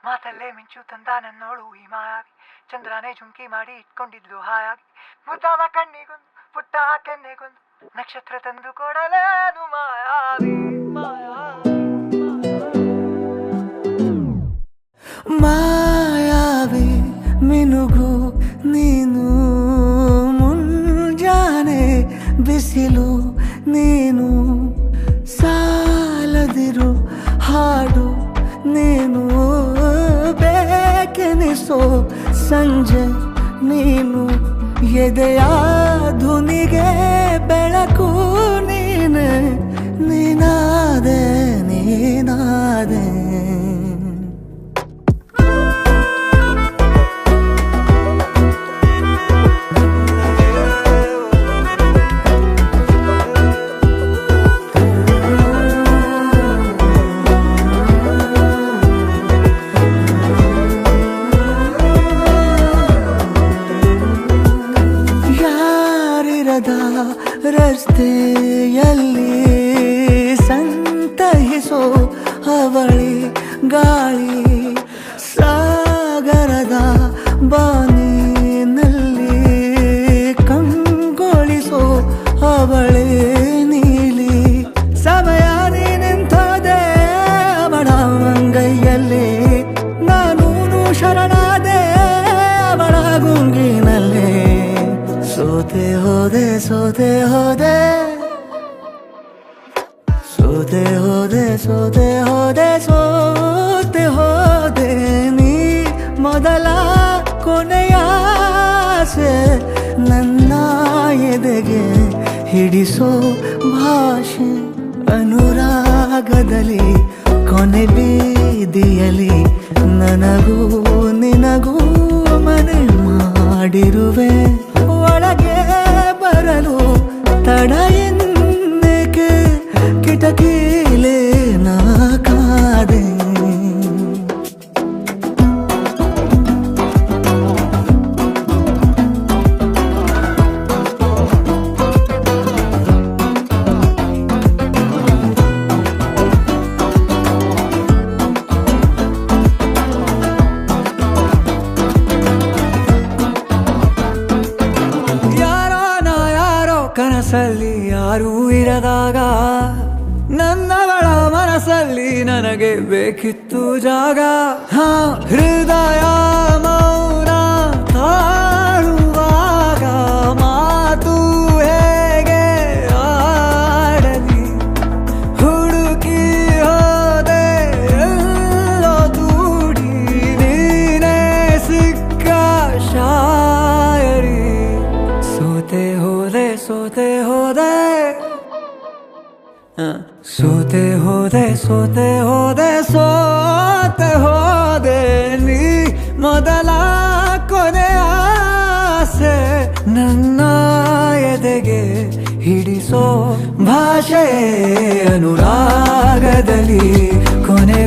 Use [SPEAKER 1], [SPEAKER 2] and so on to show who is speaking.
[SPEAKER 1] ಮಾತಲ್ಲೇ ಮಿಂಚು ತಂದ ನನ್ನೋಳು ಈ ಮಾಯಾವಿ, ಚಂದ್ರನೇ ಜುಂಕಿ ಮಾಡಿ ಇಟ್ಕೊಂಡಿದ್ಲು ಹಾಯಾಗಿ, ಮುದ್ದಾದ ಕಣ್ಣಿಗೊಂದು ಪುಟ್ಟ ಕೆನ್ನೆಗೊಂದು ನಕ್ಷತ್ರ ತಂದು ಕೊಡಲೇನು ಮಾಯಾವಿ ಮಾಯಾವಿ ಮಿನುಗು ನೀನು, ಮುಂಜಾನೆ ಬಿಸಿಲು ನೀನು, ಸಾಲದಿರು ಹಾಡು ನೀನು, ಬೇಕೆನಿಸೋ ಸಂಜೆ ನೀನು, ಎದೆಯ ಧುನಿಗೆ ಬೆಳಕು ನೀನೆ, ನೀನಾದೆ ನೀನಾದೆ. ರಸ್ತೆಯಲ್ಲಿ ಸಂತಹಿಸೋ ಅವಳಿ ಗಾಳಿ, ಸಾಗರದ ಬಾನಿನಲ್ಲಿ ಕಂಗೊಳಿಸೋ ಅವಳೆ ನೀಲಿ, ಸಮಯ ನಿಂತೋದೆ ಅವಳ ಅಂಗೈಯಲ್ಲಿ, ನಾನು ಶರಣಾದೆ ಅವಳ ಗುಂಗಿನಲ್ಲಿ, ಸೋತೆ ಹೋದೆ ಸೋತೆ ಹೋದೆ ಸೋತೆ ಹೋದೆ ಸೋತೆ ಹೋದೆ ಸೋತೆ ಹೋದೆ, ನೀ ಮೊದಲ ಕೊನೆಯ ಆಸೆ ನನ್ನ ಎದೆಗೆ ಹಿಡಿಸೋ ಭಾಷೆ, ಅನುರಾಗದಲ್ಲಿ ಕೊನೆ ಬೀದಿಯಲ್ಲಿ ನನಗೂ ನಿನಗೂ ಮನೆ ಮಾಡಿರುವೆ, ಒಳಗೆ ಬರಲು ತಡ ಎನ್ನಕ್ಕೆ ಕಿಟಕಿಲೇ ನಾ ಕಾದೆ. ಕನಸಲ್ಲಿ ಯಾರೂ ಇರದಾಗ ನನ್ನವಳ ಮನಸ್ಸಲ್ಲಿ ನನಗೆ ಬೇಕಿತ್ತು ಜಾಗ, ಹೃದಯ ಮೌನ ತಾಳುವಾಗ ಮಾತು ಹೇಗೆ ಆಡಲಿ, ಹುಡುಕಿ ಹೋದೆ ಎಲ್ಲೋ ದೂಡಿ ನೀನೇ ಸಿಕ್ಕ ಶಾಯರಿ, ಸೋತೆ ಹೋದೆ ಸೋತೆ ಹೋದೆ ಸೋತೆ ಹೋದೆ ಸೋತೆ ಹೋದೆ ಸೋತೆ ಹೋದೆ, ನೀ ಮೊದಲ ಕೊನೆ ಆಸೆ ನನ್ನ ಎದೆಗೆ ಹಿಡಿಸೋ ಭಾಷೆ, ಅನುರಾಗದಲ್ಲಿ ಕೊನೆ